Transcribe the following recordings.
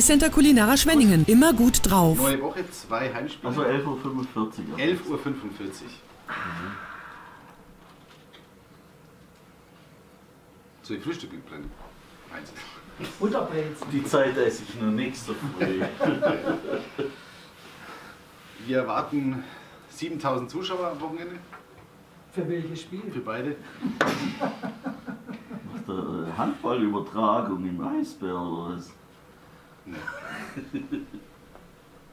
Center Kulinarer Schwenningen. Immer gut drauf. Neue Woche, 2 Heimspiele. Also 11:45 Uhr. 11:45 Uhr. So, ich Frühstück geplant. Eins. Butterbrezen. Die Zeit esse ich nur nichts so früh. Wir erwarten 7000 Zuschauer am Wochenende. Für welches Spiel? Für beide. Macht der Handballübertragung im Eisbär oder was? No.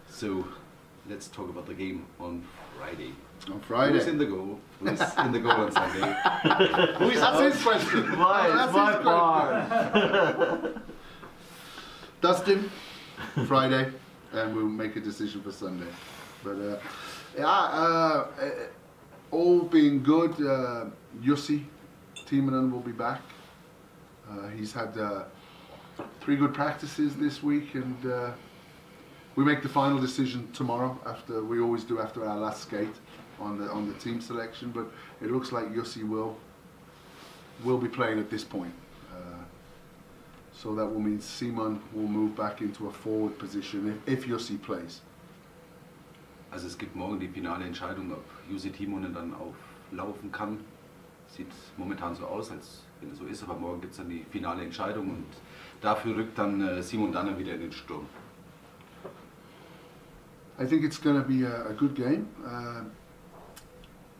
So, let's talk about the game on Friday. On Friday. Who's in the goal? Who's in the goal on Sunday? That's his question. Why? It's my part. Dustin, Friday, and we'll make a decision for Sunday. But all being good, Jussi Timonen will be back. He's had 3 good practices this week, and we make the final decision tomorrow. After we always do after our last skate on the team selection. But it looks like Jussi will be playing at this point. So that will mean Simon will move back into a forward position if Jussi plays. Also es gibt morgen die finale Entscheidung, ob Jussi Timonen dann auflaufen kann. Sieht momentan so aus, als wenn es so ist, aber morgen gibt es dann die finale Entscheidung und dafür rückt dann Simon Danner wieder in den Sturm. I think it's going to be a good game.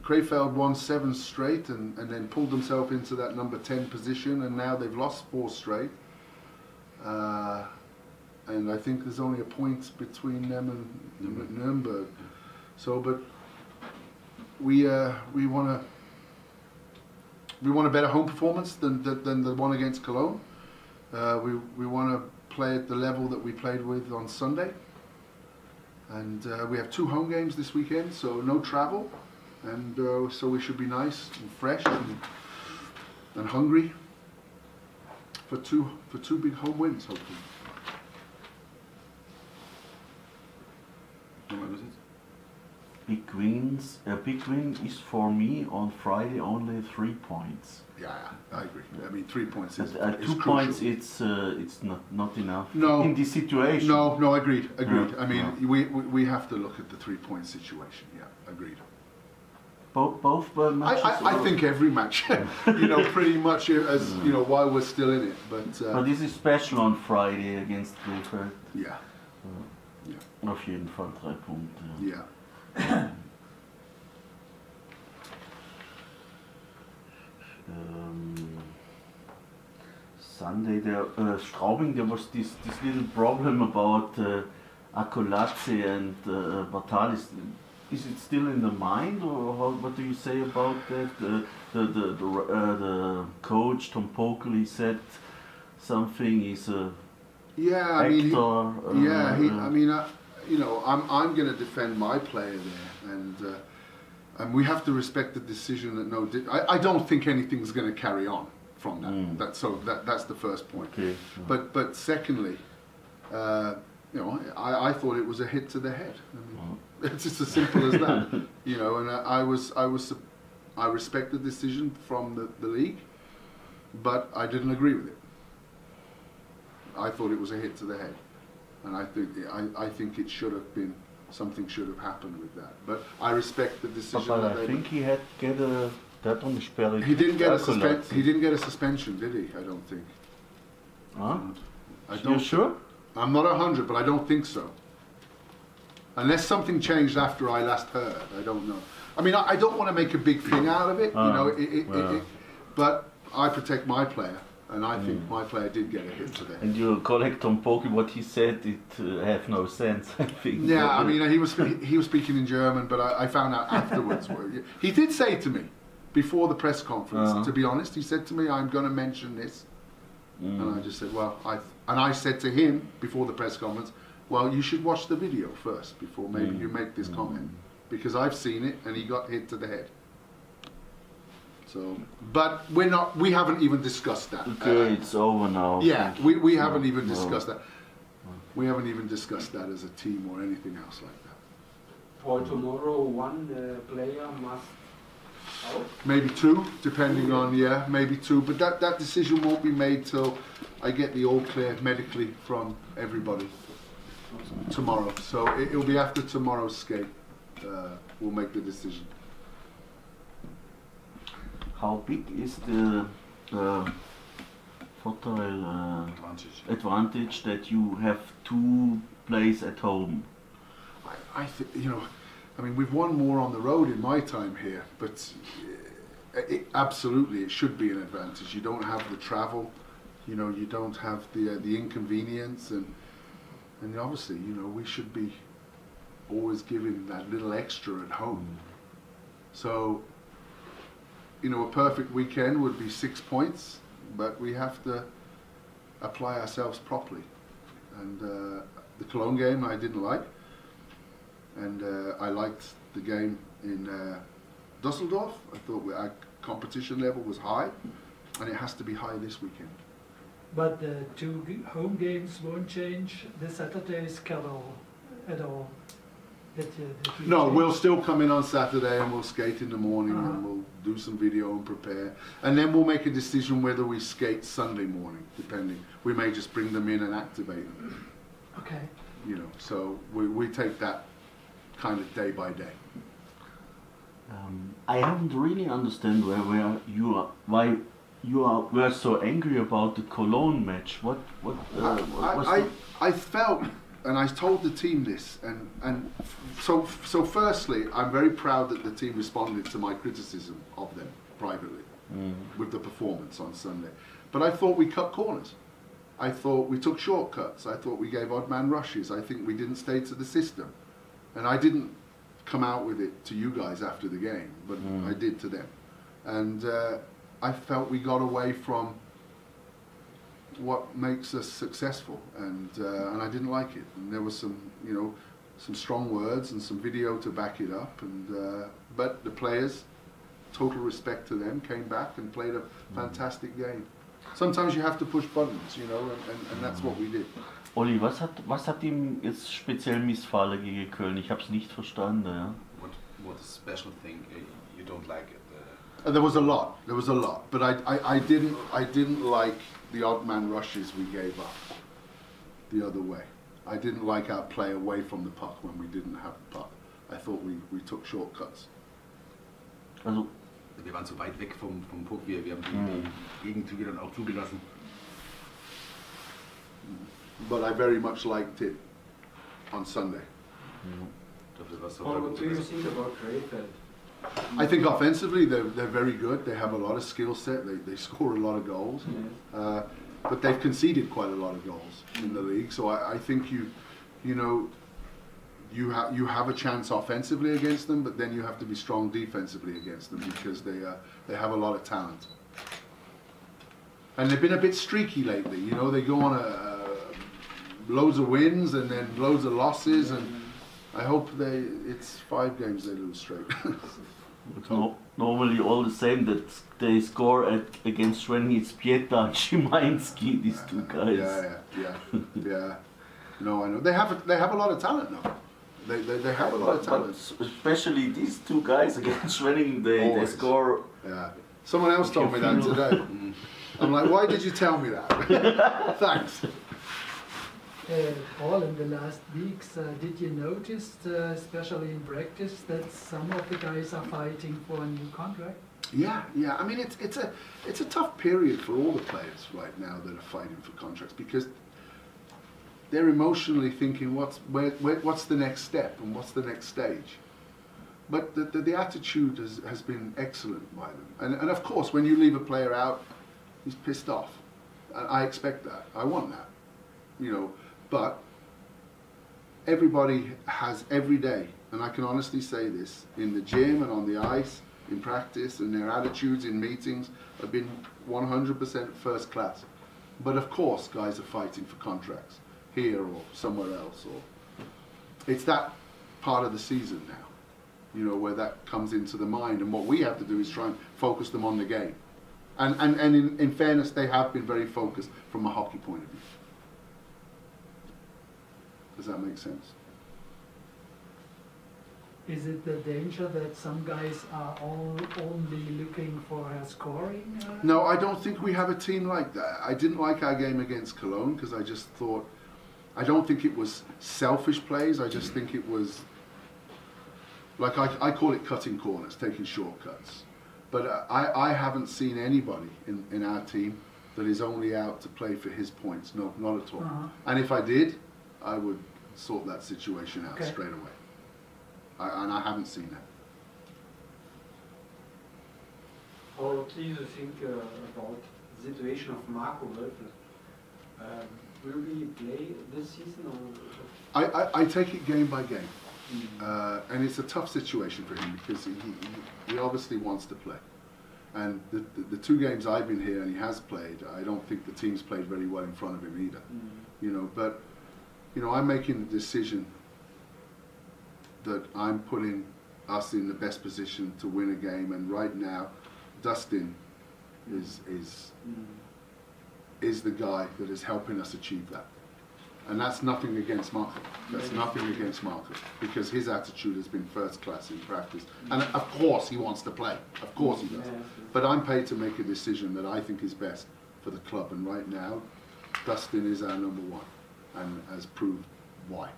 Krefeld won 7 straight and then pulled themselves into that number 10 position, and now they've lost 4 straight. And I think there's only a point between them and Nuremberg. So, but we want a better home performance than the one against Cologne. We want to play at the level that we played with on Sunday. And we have 2 home games this weekend, so no travel, and so we should be nice and fresh and hungry for two big home wins, hopefully. Big wins. A big win is for me on Friday only 3 points. Yeah, I agree. I mean, 3 points is 2 points. It's not enough. No, in this situation. No, agreed. Yeah. I mean, we have to look at the 3-point situation. Yeah, agreed. Both matches. I think every match, pretty much as while we're still in it. But this is special on Friday against Krefeld. Yeah. Auf jeden Fall 3 Punkte. Yeah. Sunday, Straubing, there was this little problem about Akoladze and Bartalis. Is it still in the mind, or what do you say about that? The coach Tom Pokel, he said something. He's a actor. I'm going to defend my player there, and we have to respect the decision that I don't think anything's going to carry on from that. That's the first point. Okay. But secondly, I thought it was a hit to the head. I mean, it's just as simple as that. And I respect the decision from the league, but I didn't agree with it. I thought it was a hit to the head. And I think it should have been, something should have happened with that. But I respect the decision. But I think he had get a Sperre. He didn't get a suspension, did he? I don't think. Huh? You sure? I'm not 100, but I don't think so. Unless something changed after I last heard, I don't know. I mean, I don't want to make a big thing out of it, but I protect my player. And I think my player did get a hit today. And your colleague Tom Poki, what he said, it have no sense, I think. Yeah, I mean, he was speaking in German, but I found out afterwards. He did say to me, before the press conference, to be honest, he said to me, I'm going to mention this. And I just said, well, I said to him, before the press conference, well, you should watch the video first, before maybe you make this comment. Because I've seen it, and he got hit to the head. So, but we haven't even discussed that. Okay, it's over now. Yeah, we haven't even discussed that. We haven't even discussed that as a team or anything else like that. For tomorrow, one player must Maybe 2, depending on, maybe 2. But that decision won't be made till I get the all clear medically from everybody tomorrow. So it'll be after tomorrow's skate. We'll make the decision. How big is the advantage that you have 2 plays at home? I think, I mean, we've won more on the road in my time here, but absolutely it should be an advantage. You don't have the travel, you don't have the inconvenience, and obviously, we should be always giving that little extra at home. So, a perfect weekend would be 6 points, but we have to apply ourselves properly. And the Cologne game I didn't like, and I liked the game in Dusseldorf. I thought our competition level was high, and it has to be high this weekend. But the 2 home games won't change the Saturday's schedule at all? No, we'll still come in on Saturday and we'll skate in the morning and we'll do some video and prepare. And then we'll make a decision whether we skate Sunday morning, depending. We may just bring them in and activate them. Okay. So we take that kind of day by day. I haven't really understand why you were so angry about the Cologne match. I felt, and I told the team this, and so firstly, I'm very proud that the team responded to my criticism of them privately with the performance on Sunday. But I thought we cut corners. I thought we took shortcuts. I thought we gave odd man rushes. I think we didn't stay to the system. And I didn't come out with it to you guys after the game, but I did to them. And I felt we got away from what makes us successful, and I didn't like it. And there was some strong words and some video to back it up. And but the players, total respect to them, came back and played a fantastic game. Sometimes you have to push buttons, and that's what we did. Olli, was hat ihm jetzt speziell missfallen gegen Köln? Ich habe es nicht verstanden. Ja. What special thing you don't like it? There was a lot. There was a lot, but I didn't like the odd man rushes we gave up the other way. I didn't like our play away from the puck when we didn't have the puck. I thought we took shortcuts. Also, wir waren zu weit weg vom Puck. Wir haben die Gegenzüge dann auch zugelassen. But I very much liked it on Sunday. What do you think about Krefeld? I think offensively they're very good. They have a lot of skill set. They score a lot of goals, but they've conceded quite a lot of goals in the league. So I think you have a chance offensively against them, but then you have to be strong defensively against them because they have a lot of talent. And they've been a bit streaky lately. They go on loads of wins and then loads of losses, and I hope it's 5 games they lose straight. It's normally all the same that they score against Schwenning. It's Pieta and Szymański, these 2 guys. Yeah. No, I know. They have a lot of talent now. They have a lot of talent. But especially these 2 guys against Schwenning, they score. Yeah. Someone else told me that today. I'm like, why did you tell me that? Thanks. Paul, in the last weeks, did you notice, especially in practice, that some of the guys are fighting for a new contract? Yeah. I mean, it's a tough period for all the players right now that are fighting for contracts, because they're emotionally thinking, what's the next step and what's the next stage? But the attitude has been excellent by them. And of course, when you leave a player out, he's pissed off. I expect that. I want that. But everybody has every day, and I can honestly say this, in the gym and on the ice, in practice, and their attitudes in meetings have been 100% first class. But of course, guys are fighting for contracts here or somewhere else. Or it's that part of the season now, where that comes into the mind. And what we have to do is try and focus them on the game. And in fairness, they have been very focused from a hockey point of view. Does that make sense? Is it the danger that some guys are only looking for scoring? No, I don't think we have a team like that. I didn't like our game against Cologne because I just thought, I don't think it was selfish plays, I just think it was, like I call it cutting corners, taking shortcuts. But I haven't seen anybody in our team that is only out to play for his points, no, not at all. And if I did, I would sort that situation out straight away. And I haven't seen that. What do you think about the situation of Marco Wölfel? Will he play this season? Or? I take it game by game. And it's a tough situation for him because he obviously wants to play. And the 2 games I've been here and he has played, I don't think the team's played very well in front of him either. You know, but you know, I'm making the decision that I'm putting us in the best position to win a game, and right now Dustin is the guy that is helping us achieve that. And that's nothing against Marco. That's nothing against Marco, because his attitude has been first class in practice. And of course he wants to play. Of course he does. But I'm paid to make a decision that I think is best for the club. And right now, Dustin is our number 1 and has proved why.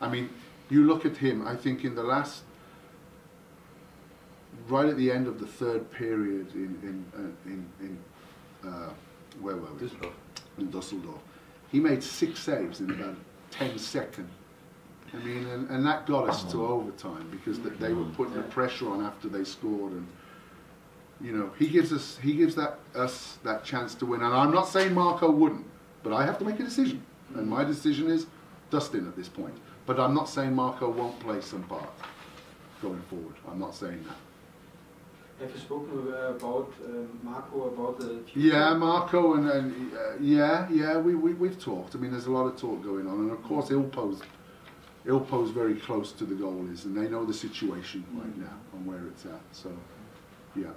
I mean, you look at him, I think in the last, right at the end of the 3rd period where were we? In Dusseldorf. He made 6 saves in about 10 seconds. I mean, and that got us to overtime because they were putting the pressure on after they scored, and you know, he gives us that chance to win. And I'm not saying Marco wouldn't, but I have to make a decision, and my decision is Dustin at this point. But I'm not saying Marco won't play some part going forward. I'm not saying that. Have you spoken about Marco, about the future? Yeah, Marco, and we've talked. I mean, there's a lot of talk going on, and of course he'll pose very close to the goalies, and they know the situation right now and where it's at. So, yeah.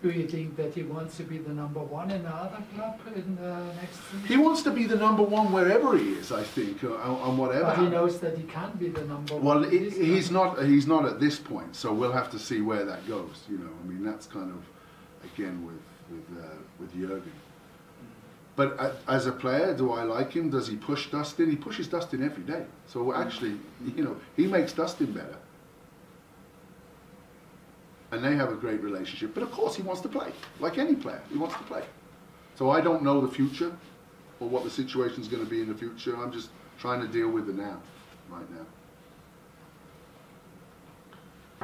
Do you think that he wants to be the number 1 in another club in next season? He wants to be the number 1 wherever he is, I think, on whatever. But he knows that he can't be the number 1. Well, he's not at this point, so we'll have to see where that goes. You know, I mean, that's kind of again with Jürgen. But as a player, do I like him? Does he push Dustin? He pushes Dustin every day. So actually, you know, he makes Dustin better. And they have a great relationship. But of course he wants to play. Like any player, he wants to play. So I don't know the future or what the situation is going to be in the future. I'm just trying to deal with the now, right now.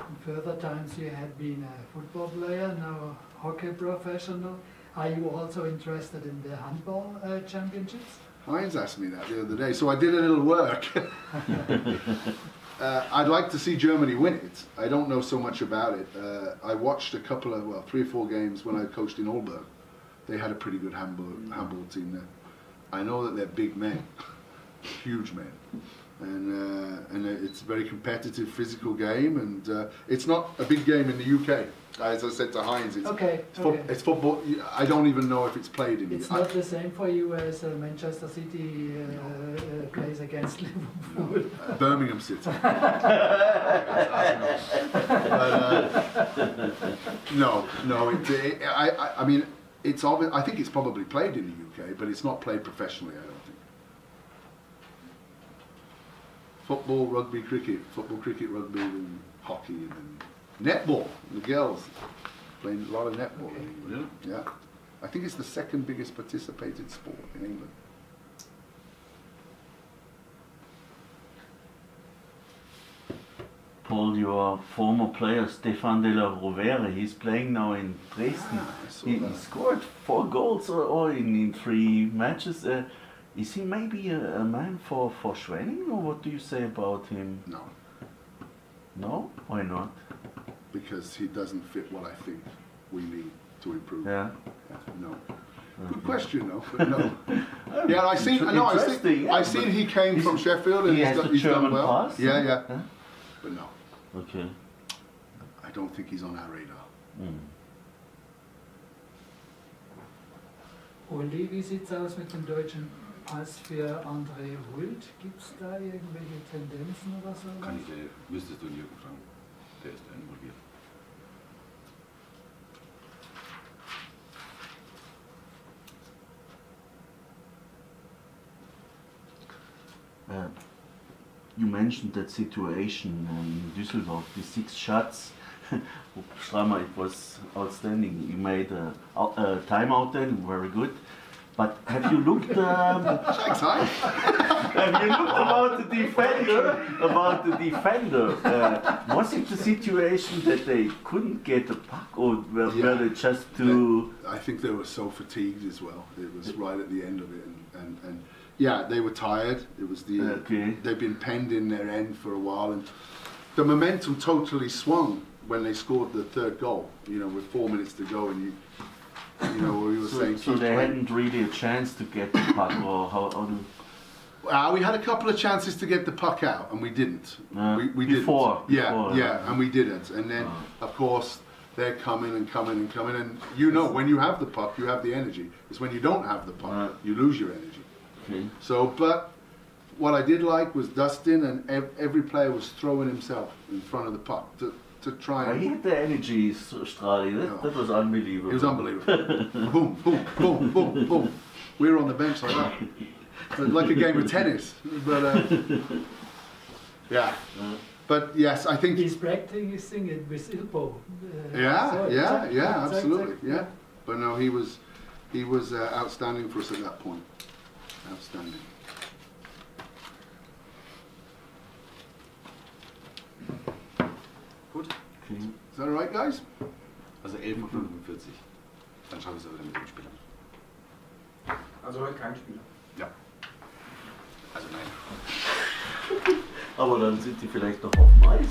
In further times you had been a football player, now a hockey professional. Are you also interested in the handball championships? Heinz asked me that the other day, so I did a little work. I'd like to see Germany win it. I don't know so much about it. I watched a couple of, 3 or 4 games when I coached in Olberg. They had a pretty good handball team there. I know that they're big men, huge men. And it's a very competitive, physical game, and it's not a big game in the UK. As I said to Heinz, it's football. I don't even know if it's played in the UK. It's not the same for you as Manchester City plays against Liverpool. Birmingham City. No. I mean, it's obvious. I think it's probably played in the UK, but it's not played professionally, I don't think. Football, rugby, cricket, rugby, and hockey, and netball. The girls playing a lot of netball. Really? Yeah. I think it's the 2nd biggest participated sport in England. Paul, your former player Stefan de la Rovere, he's playing now in Dresden. He scored 4 goals or in 3 matches. Is he maybe a man for Schwenning, or what do you say about him? No. No? Why not? Because he doesn't fit what I think we need to improve. Yeah. No. Good question, though. But no. Yeah, I seen he came from Sheffield and he's done well. Pass? Yeah. But no. Okay. I don't think he's on our radar. Uli, wie sieht es aus mit dem deutschen Pass für André Hult? Gibt es da irgendwelche Tendenzen oder so? Müsstest du Jürgen fragen. der ist da involviert. You mentioned that situation in Düsseldorf, the 6 shots. Strahlmeier, it was outstanding. You made a timeout then, very good. But have you looked? Have you looked about the defender? Was it the situation that they couldn't get the puck, or were they just too? I think they were so fatigued as well. It was right at the end of it, and yeah, they were tired. It was the they've been penned in their end for a while, and the momentum totally swung when they scored the 3rd goal. You know, with 4 minutes to go, and you know, we were saying. So they hadn't really a chance to get the puck, or how do? We had a couple of chances to get the puck out, and we didn't. We before, didn't. Yeah, and we didn't. And then, of course, they're coming and coming and coming. And you know, when you have the puck, you have the energy. It's when you don't have the puck, you lose your energy. Okay. So, but what I did like was Dustin, and every player was throwing himself in front of the puck to try and. He had the energy, Strahli. That was unbelievable. It was unbelievable. Boom, boom, boom, boom, boom. We were on the bench like that. Like a game of tennis, but yeah. But yes, I think he's practicing it with elbow. Absolutely, yeah. But no, he was outstanding for us at that point. Outstanding. Gut. Is that all right, guys? Also 11:45 Uhr. Dann schaffe ich es aber mit dem Spieler. Also heute kein Spieler. Ja. Also nein. Aber dann sind die vielleicht noch auf dem Eis.